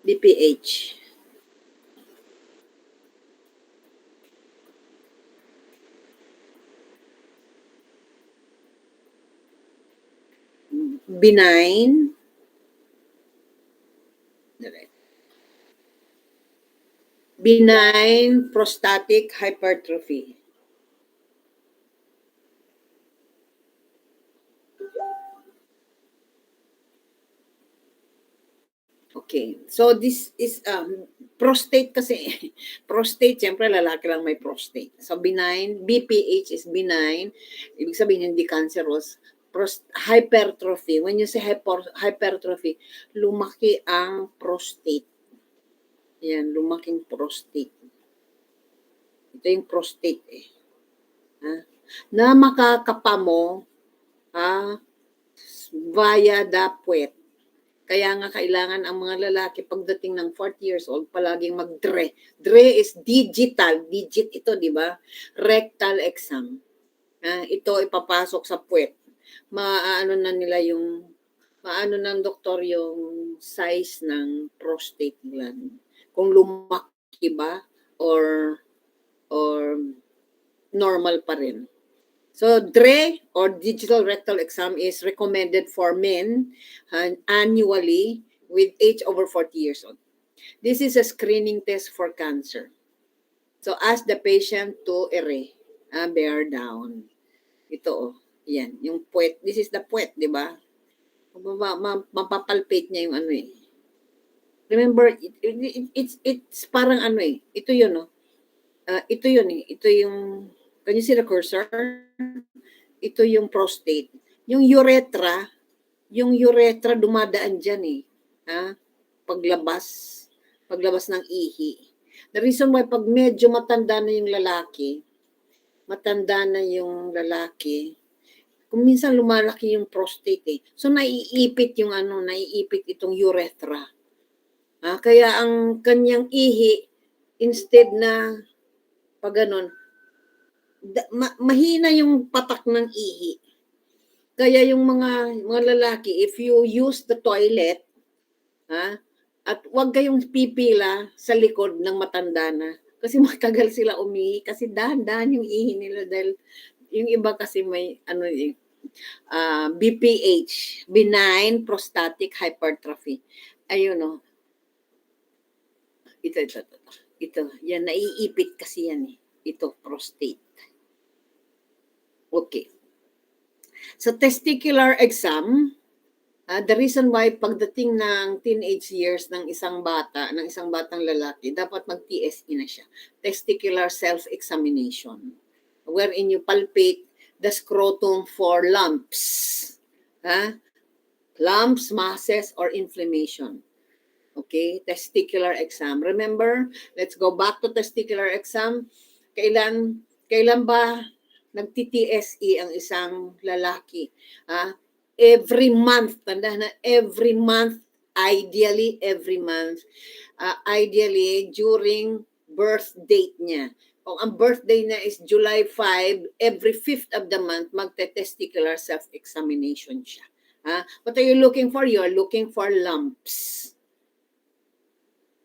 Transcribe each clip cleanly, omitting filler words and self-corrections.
BPH. Benign. Benign prostatic hypertrophy. Okay. So this is prostate kasi prostate siyempre lalaki lang may prostate. So benign, BPH is benign. Ibig sabihin hindi cancerous. Hypertrophy. When you say hypertrophy, lumaki ang prostate. Yan, lumaking prostate. Ito yung prostate eh. Ha? Na makakapa mo via the puwet. Kaya nga kailangan ang mga lalaki pagdating ng 40 years old palaging mag-DRE. DRE is digital, digit ito, di ba? Rectal exam. Ito ipapasok sa puwet. Maano na nila yung maano ng doktor yung size ng prostate gland. Kung lumaki ba or normal pa rin. So, DRE or digital rectal exam is recommended for men annually with age over 40 years old. This is a screening test for cancer. So, ask the patient to bear down. Ito, yan, yung puwet. This is the puwet, di ba? Mapapalpate niya yung ano eh. Remember, it's parang ano eh. Ito yun, no? Ito yun eh. Ito yung, can you see the cursor? Ito yung prostate. Yung urethra dumadaan dyan eh. Paglabas ng ihi. The reason why pag medyo matanda na yung lalaki, kung minsan lumalaki yung prostate eh. So naiipit itong urethra. Kaya ang kanyang ihi, instead na pag ganun, mahina yung patak ng ihi. Kaya yung mga lalaki, if you use the toilet, at wag kayong pipila sa likod ng matanda na. Kasi matagal sila umihi. Kasi dahan-dahan yung ihi nila dahil yung iba kasi may BPH, benign prostatic hypertrophy. Ayun o. Ito. Yan, naiipit kasi yan eh. Ito, prostate. Okay. So, testicular exam, the reason why pagdating ng teenage years ng isang batang lalaki, dapat mag-TSE na siya. Testicular self-examination. Wherein you palpate the scrotum for lumps. Lumps, masses, or inflammation. Okay, testicular exam. Remember, let's go back to testicular exam. Kailan ba nagti-TSE ang isang lalaki? Every month, tanda na, every month, ideally during birth date niya. Kung ang birthday niya is July 5, every 5th of the month, magte-testicular self-examination siya. What are you looking for? You're looking for lumps.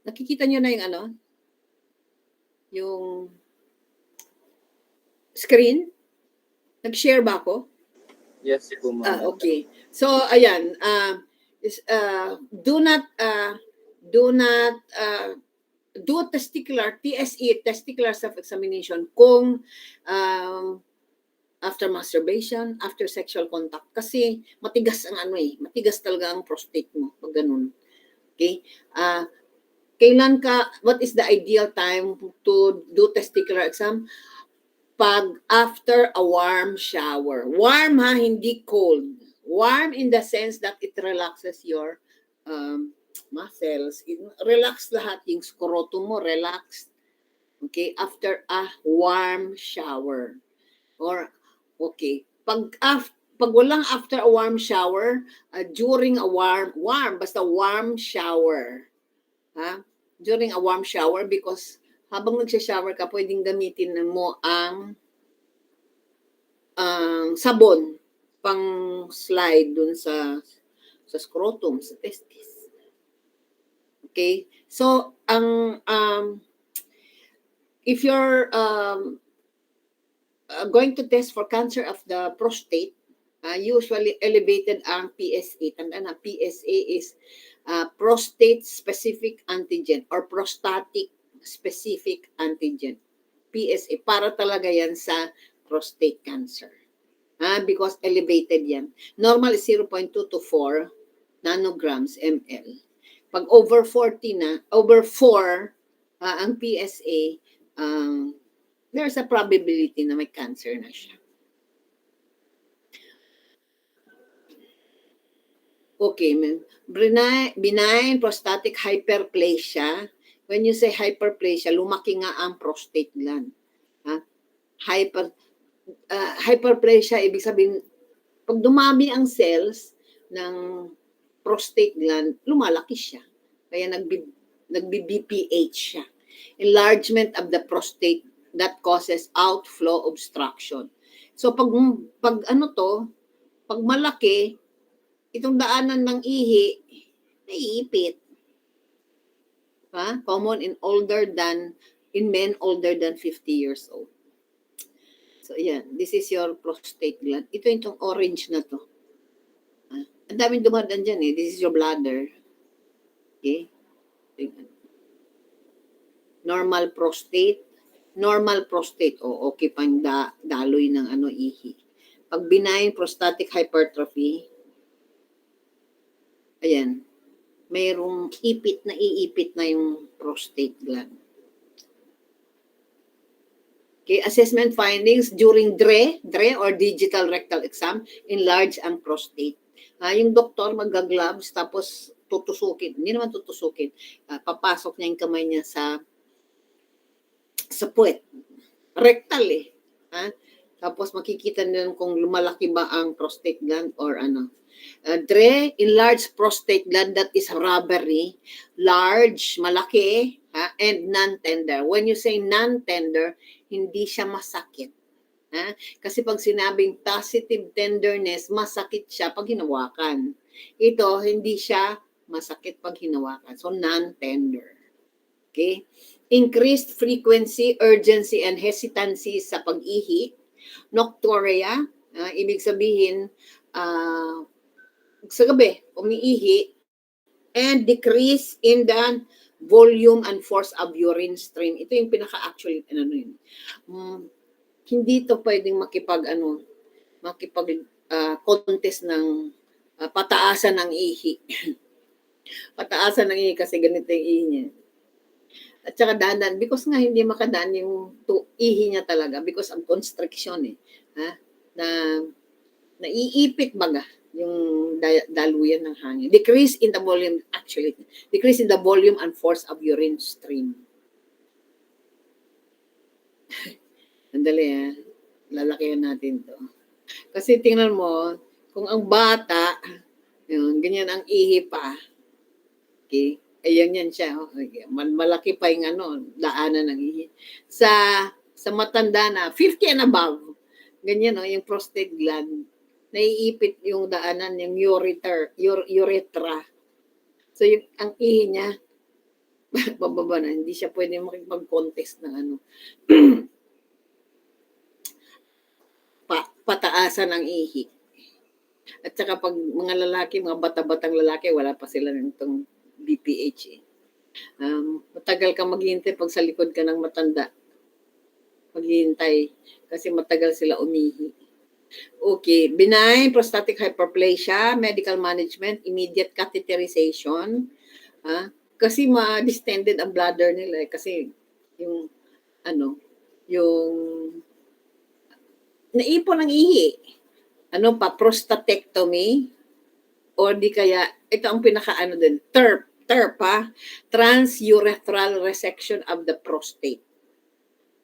Nakikita niyo na yung yung screen? Nag-share ba ako? Yes po, ma'am. Okay. So, ayan. Do not do testicular, TSE, testicular self-examination kung after masturbation, after sexual contact. Kasi matigas ang matigas talaga ang prostate mo pag ganun. Okay? What is the ideal time to do testicular exam? Pag after a warm shower. Warm hindi cold. Warm in the sense that it relaxes your muscles. Relax lahat. Yung scrotum mo, relaxed. Okay? After a warm shower. Okay. Pag walang after a warm shower, during a basta warm shower. During a warm shower, because habang nagsha-shower ka, pwedeng gamitin mo ang sabon pang slide dun sa scrotum, sa testis. Okay? So, if you're going to test for cancer of the prostate, usually elevated ang PSA. Tandaan na, PSA is prostate-specific antigen or prostatic-specific antigen. PSA, para talaga yan sa prostate cancer. Because elevated yan. Normal is 0.2 to 4 nanograms ml. Pag over 40 na, over 4 ang PSA, there's a probability na may cancer na siya. Okay, benign prostatic hyperplasia. When you say hyperplasia, lumaki nga ang prostate gland. Hyperplasia, ibig sabihin, pag dumami ang cells ng prostate gland, lumalaki siya. Kaya nagbi-BPH siya. Enlargement of the prostate that causes outflow obstruction. So pag malaki, itong daanan ng ihi, naiipit. Common in men older than 50 years old. So, yan. This is your prostate gland. Ito yung orange na to. Ang daming dumadaan dyan eh. This is your bladder. Okay? Normal prostate. Okay pang daloy ng ihi. Pag benign prostatic hypertrophy, ayan, mayroong iipit na yung prostate gland. Okay, assessment findings during DRE or digital rectal exam, enlarge ang prostate. Yung doktor mag-gloves tapos tutusukin. Hindi naman tutusukin. Papasok niya yung kamay niya sa puwet. Rectal eh. Tapos makikita nila kung lumalaki ba ang prostate gland or ano. DRE, enlarged prostate gland that is rubbery, large, malaki, and non-tender. When you say non-tender, hindi siya masakit. Kasi pag sinabing positive tenderness, masakit siya pag hinawakan. Ito, hindi siya masakit pag hinawakan. So, non-tender. Okay? Increased frequency, urgency, and hesitancy sa pag-ihi. Nocturia, ibig sabihin, sa gabi, umiihi, and decrease in the volume and force of urine stream. Ito yung pinaka-actually, hindi to pwedeng contest ng pataasan ng ihi. Pataasan ng ihi kasi ganito yung ihi niya. At saka dahan, because nga hindi makadaan yung ihi niya talaga because of constriction na naiipit baga yung daluyan ng hangin. Decrease in the volume and force of urine stream. Sandali lalakihan natin to. Kasi tingnan mo, kung ang bata, ganyan ang ihi pa. Okay? Ayan yan siya. Okay. Malaki pa yung daanan ng ihi. Sa matanda na, 50 and above, ganyan yung prostate gland, naiipit yung daanan, yung urethra. So, ang ihi niya, bababa na, hindi siya pwede makipag-contest ng pataasan ng ihi. At saka pag mga lalaki, mga bata-batang lalaki, wala pa sila nitong BPH. Matagal ka maghihintay pag sa likod ka ng matanda. Maghihintay kasi matagal sila umihi. Okay, benign prostatic hyperplasia, medical management, immediate catheterization. Kasi ma-distended ang bladder nila kasi yung naipon ang ihi. Prostatectomy or di kaya ito ang din, TURP, transurethral resection of the prostate.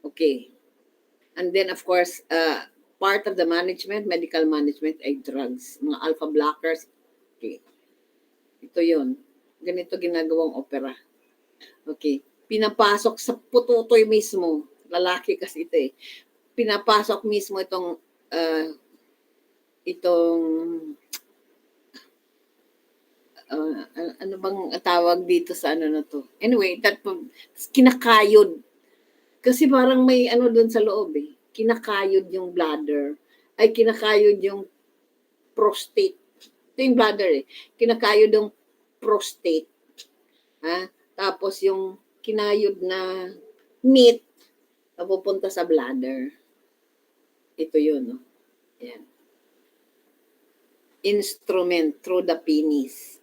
Okay. And then of course, part of the medical management ay drugs, mga alpha blockers. Okay. Ito yun. Ganito ginagawang opera. Okay. Pinapasok sa pututoy mismo. Lalaki kasi ito eh. Pinapasok mismo itong ano bang tawag dito sa ano na to? Anyway, kinakayod. Kasi parang may ano doon sa loob eh. Kinakayod yung bladder. Ay, kinakayod yung prostate. Ito yung bladder eh. Kinakayod yung prostate. Ha? Tapos yung kinayod na meat, napupunta sa bladder. Ito yun, no? Yan. Instrument through the penis.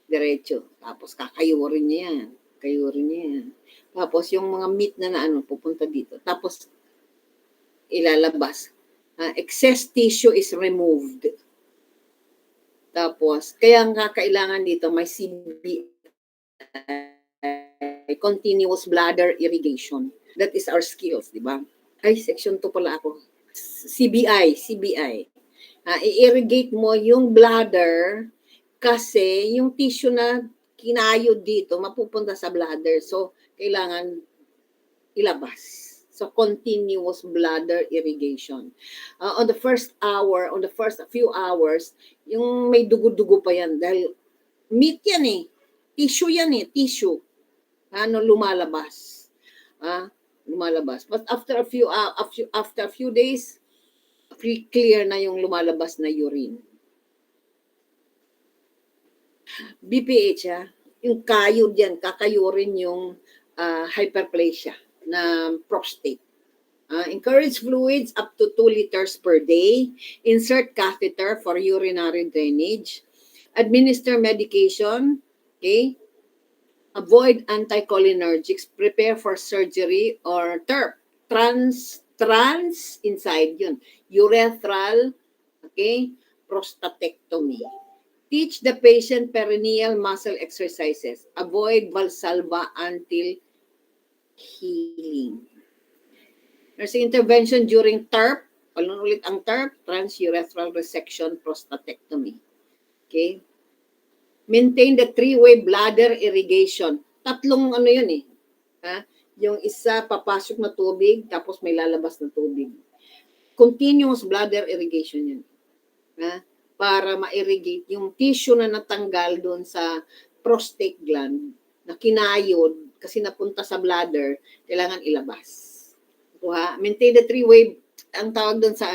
Diretso. Tapos kakayurin niya yan. Kayurin niya yan. Tapos yung mga meat na ano, pupunta dito. Tapos ilalabas. Excess tissue is removed. Tapos, kaya nga kailangan dito may CBI, continuous bladder irrigation. That is our skills, di ba? Ay, section 2 pala ako. CBI. I-irrigate mo yung bladder kasi yung tissue na kinayod dito mapupunta sa bladder. So, kailangan ilabas. So, continuous bladder irrigation. On the first few hours, yung may dugo-dugo pa yan dahil meat yan eh. Tissue yan eh, tissue. Lumalabas. Lumalabas. But after a few days, clear na yung lumalabas na urine. BPH, yung kayod yan, kakayurin yung hyperplasia na prostate. Encourage fluids up to 2 liters per day. Insert catheter for urinary drainage. Administer medication. Okay? Avoid anticholinergics. Prepare for surgery or TURP. Trans inside yun. Urethral, okay? Prostatectomy. Teach the patient perineal muscle exercises. Avoid Valsalva until healing. Nursing intervention during TURP. Ulit ang TURP, transurethral resection prostatectomy. Okay? Maintain the 3-way bladder irrigation. Tatlong ano yun eh. Yung isa, papasok na tubig, tapos may lalabas na tubig. Continuous bladder irrigation yun. Para ma-irrigate yung tissue na natanggal doon sa prostate gland na kinayod kasi napunta sa bladder, kailangan ilabas. Maintain the 3-way, ang tawag doon sa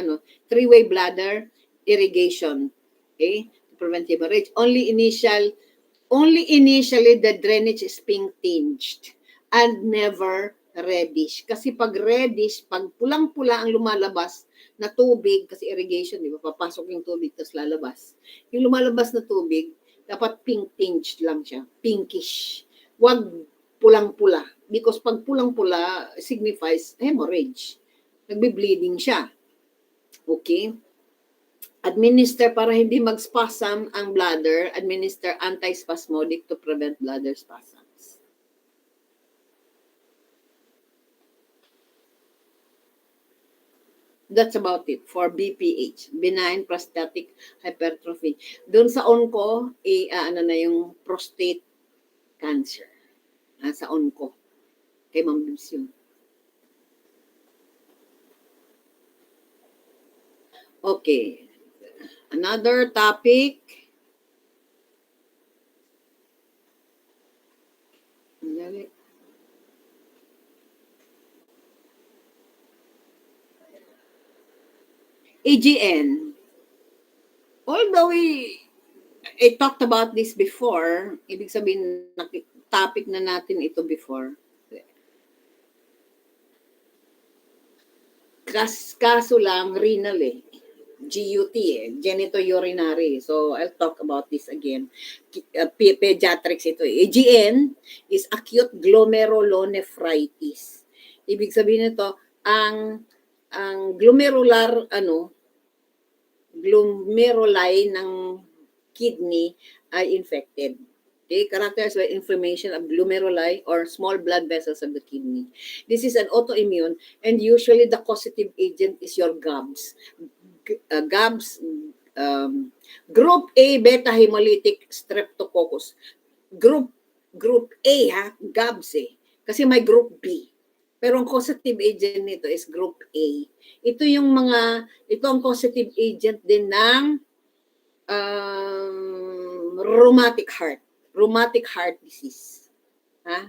3-way bladder irrigation. Okay? To prevent hemorrhage. Only initially the drainage is pink tinged and never reddish. Kasi pag reddish, pag pulang-pula ang lumalabas na tubig, kasi irrigation, di ba? Papasok yung tubig, tapos lalabas. Yung lumalabas na tubig, dapat pink tinged lang siya. Pinkish. Wag pulang-pula. Because pag pulang-pula signifies hemorrhage. Nagbe-bleeding siya. Okay? Administer para hindi mag-spasm ang bladder. Administer antispasmodic to prevent bladder spasms. That's about it for BPH, benign prostatic hypertrophy. Doon sa onco, ano na yung prostate cancer. Sa onco. Kay Ma'am Dulce yun. Okay. Another topic. AGN. Although I talked about this before, ibig sabihin, topic na natin ito before. Kaso lang, renal GUT genitourinary. So, I'll talk about this again. Pediatrics ito AGN is acute glomerulonephritis. Ibig sabihin nito, ang glomeruli ng kidney ay infected. Okay, characterized by inflammation of glomeruli or small blood vessels of the kidney. This is an autoimmune and usually the causative agent is your GABS. GABS, Group A beta hemolytic streptococcus. Group A GABS kasi may Group B. Pero ang causative agent nito is Group A. Ito ang causative agent din ng rheumatic heart disease.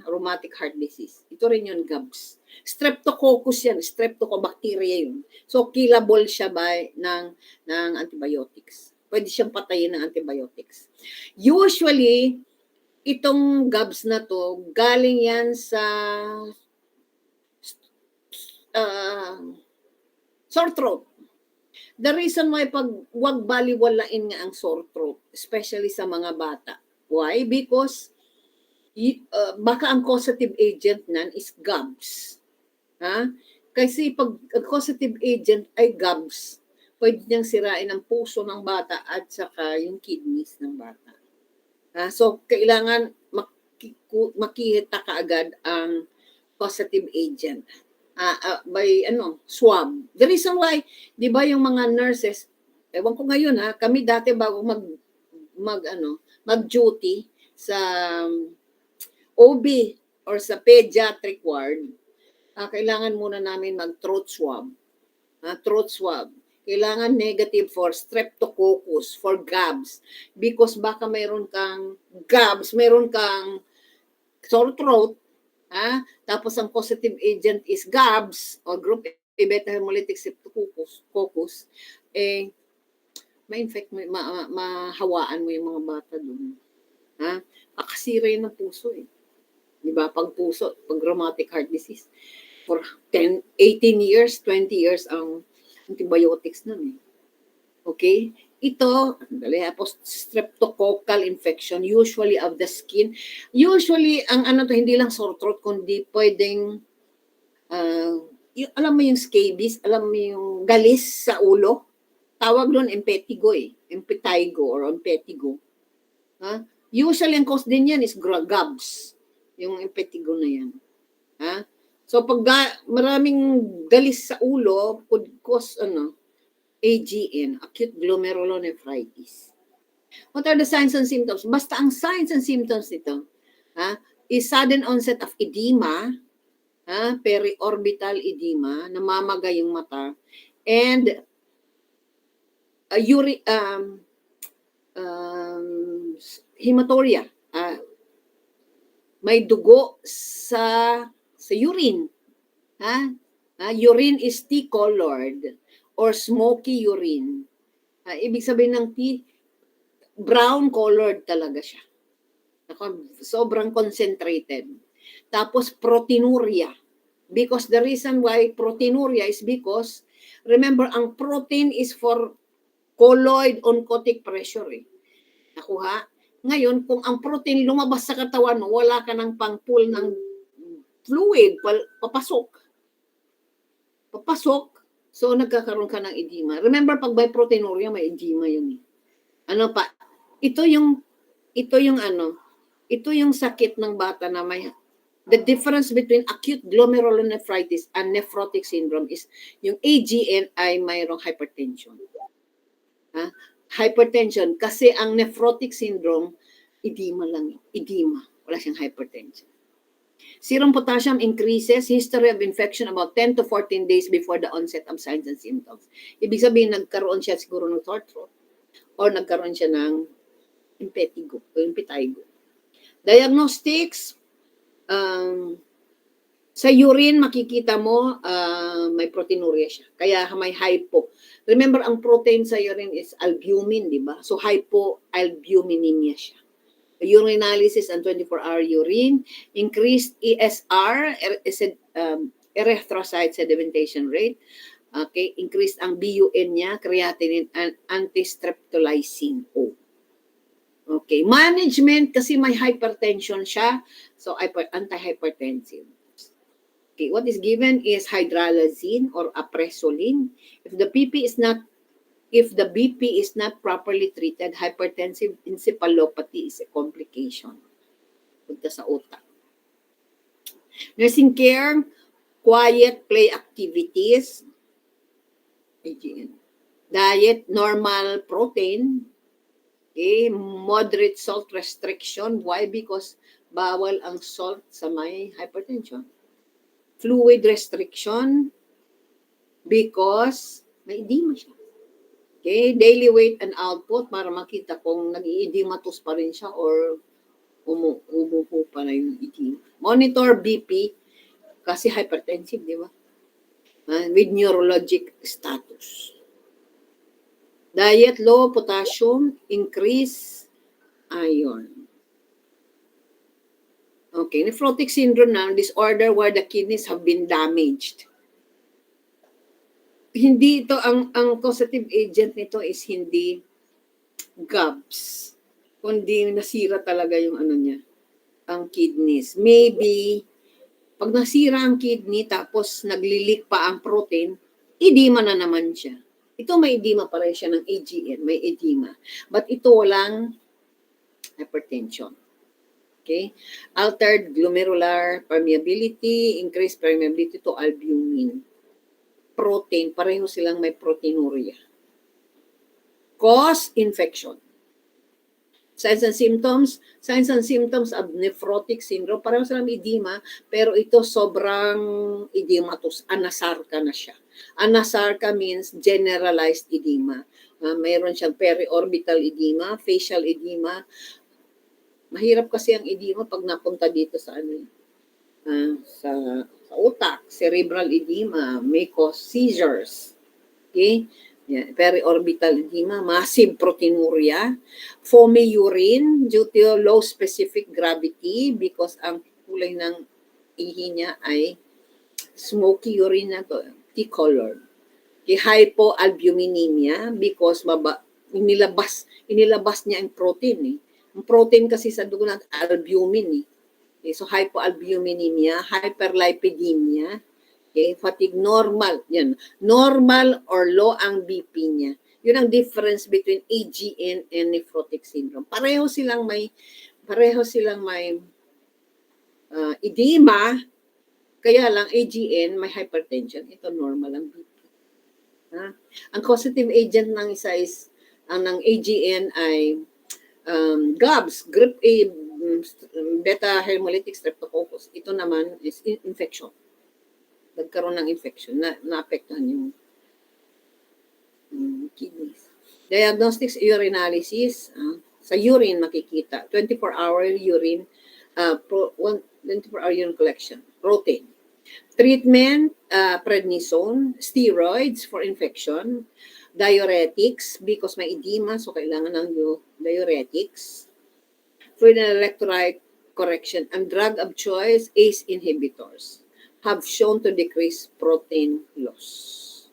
Rheumatic heart disease. Ito rin yun, GABS. Streptococcus yan, streptococcal yun. So, killable siya ng antibiotics. Pwede siyang patayin ng antibiotics. Usually, itong GABS na to, galing yan sa sore throat. The reason why wag baliwalain nga ang sore throat, especially sa mga bata. Why? Because baka ang causative agent nan is GABS. Kasi pag causative agent ay GABS, pwede niyang sirain ang puso ng bata at saka yung kidneys ng bata. So, kailangan makita kaagad ang causative agent by swab. The reason why, di ba yung mga nurses, ewan ko ngayon kami dati bago mag-duty sa OB or sa pediatric ward, kailangan muna namin mag-throat swab. Throat swab. Kailangan negative for streptococcus, for GABS. Because baka mayroon kang GABS, mayroon kang sore throat, tapos ang causative agent is GABS or group A beta hemolytic streptococcus, ma-infect mo, mahawaan mo yung mga bata doon. Akasira yun ng puso Diba? Pag puso, pag rheumatic heart disease, for 10, 18 years, 20 years ang antibiotics nun Okay? Ito, streptococcal infection, usually of the skin. Usually, ang hindi lang sore throat, kundi pwedeng, alam mo yung scabies, alam mo yung galis sa ulo, tawag doon impetigo impetigo or impetigo. Usually, ang cause din yan is GABS, yung impetigo na yan. So, pag maraming galis sa ulo, could cause, AGN, acute glomerulonephritis. What are the signs and symptoms? Basta ang signs and symptoms nito, is sudden onset of edema, periorbital edema, namamagay yung mata, and hematuria, may dugo sa urine. Urine is tea-colored or smoky urine. Ibig sabihin ng tea, brown-colored talaga siya. Sobrang concentrated. Tapos proteinuria. Because the reason why proteinuria is because, remember, ang protein is for colloid oncotic pressure. Nakuha? Ngayon, kung ang protein lumabas sa katawan mo, wala ka ng pang-pull ng fluid, papasok. So, nagkakaroon ka ng edema. Remember, pag by proteinuria, may edema yun. Ito yung sakit ng bata na may, the difference between acute glomerulonephritis and nephrotic syndrome is yung AGN ay mayroong hypertension. Hypertension, kasi ang nephrotic syndrome, edema. Wala siyang hypertension. Serum potassium increases, history of infection about 10 to 14 days before the onset of signs and symptoms. Ibig sabihin, nagkaroon siya siguro ng sore throat or nagkaroon siya ng impetigo o impetigo. Diagnostics, sa urine, makikita mo may proteinuria siya. Kaya may hypo. Remember, ang protein sa urine is albumin, di ba? So, hypoalbuminemia siya. Urinalysis and 24-hour urine, increased ESR, erythrocyte sedimentation rate, increased ang BUN niya, creatinine, and antistreptolysin O. Management, kasi may hypertension siya, so antihypertensive. What is given is hydralazine or apresolin. If the BP is not properly treated, hypertensive encephalopathy is a complication. Punta sa utak. Nursing care, quiet play activities. Diet, normal protein. Moderate salt restriction. Why? Because bawal ang salt sa may hypertension. Fluid restriction because may edema siya. Okay, daily weight and output para makita kung nag-i-edematus pa rin siya or umuho pa na yung edema. Monitor BP kasi hypertensive, di ba? With neurologic status. Diet low potassium, increase iron. Okay, nephrotic syndrome na disorder where the kidneys have been damaged. Hindi ito, ang causative agent nito is hindi GABs, kundi nasira talaga yung ano niya, ang kidneys. Maybe, pag nasira ang kidney tapos naglilik pa ang protein, edema na naman siya. Ito may edema pa rin siya ng AGN, may edema. But ito walang hypertension. Okay? Altered glomerular permeability, increased permeability to albumin. Protein, pareho silang may proteinuria. Cause, infection. Signs and symptoms of nephrotic syndrome, pareho silang edema, pero ito sobrang edematus, anasarca na siya. Anasarca means generalized edema. Mayroon siyang periorbital edema, facial edema. Mahirap kasi ang edema pag napunta dito sa ano, sa utak, cerebral edema, may cause seizures. Okay? Yeah, periorbital edema, massive proteinuria, foamy urine due to low specific gravity because ang kulay ng ihi niya ay smoky urine na to, tea-colored. Okay, hypoalbuminemia because inilabas niya ang protein. Ang protein kasi sa dugo natin, albumin. Okay, so hypoalbuminemia, hyperlipidemia, okay, fatigue normal, yan. Normal or low ang BP niya. Yun ang difference between AGN and nephrotic syndrome. Pareho silang may edema, kaya lang AGN may hypertension. Ito normal ang BP. Ang causative agent ng isa is, ng AGN ay GABs, group A, beta hemolytic streptococcus. Ito naman is infection. Nagkaroon ng infection, naapektuhan yung kidneys. Diagnostics urinalysis, sa urine makikita, 24-hour urine, 24-hour urine collection, protein. Treatment, prednisone, steroids for infection, diuretics, because may edema, so kailangan ng diuretics, fluid and electrolyte correction, and drug of choice, ACE inhibitors, have shown to decrease protein loss.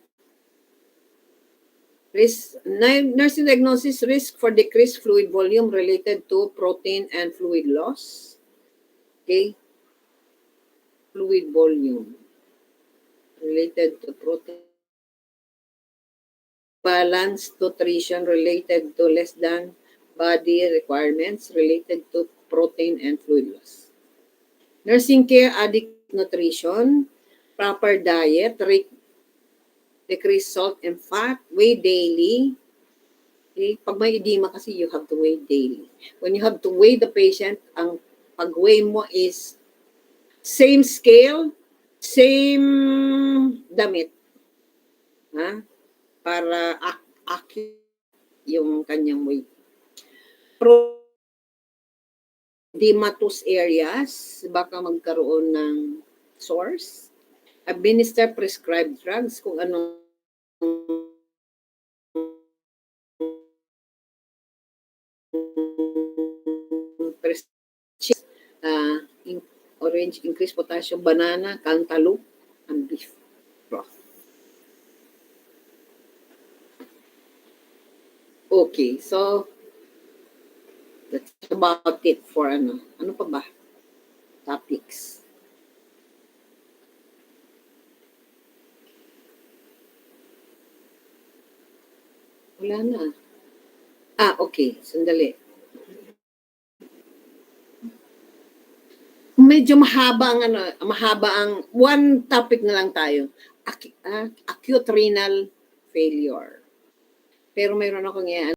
Nursing diagnosis, risk for decreased fluid volume related to protein and fluid loss. Okay. Fluid volume related to protein. Balanced nutrition related to less than body requirements related to protein and fluid loss. Nursing care, adequate nutrition, proper diet, decrease salt and fat, weigh daily. Okay? Pag may edema kasi, you have to weigh daily. When you have to weigh the patient, ang pag-weigh mo is same scale, same damit. Para accurate yung kanyang weight. Edematous areas, baka magkaroon ng source. Administer prescribed drugs kung anong orange, increased potassium, banana, cantaloupe, and beef broth. Okay, so that's about it for ano pa ba? Topics. Wala na. Okay. Sandali. Medyo mahaba ang one topic na lang tayo. Acute renal failure. Pero mayroon akong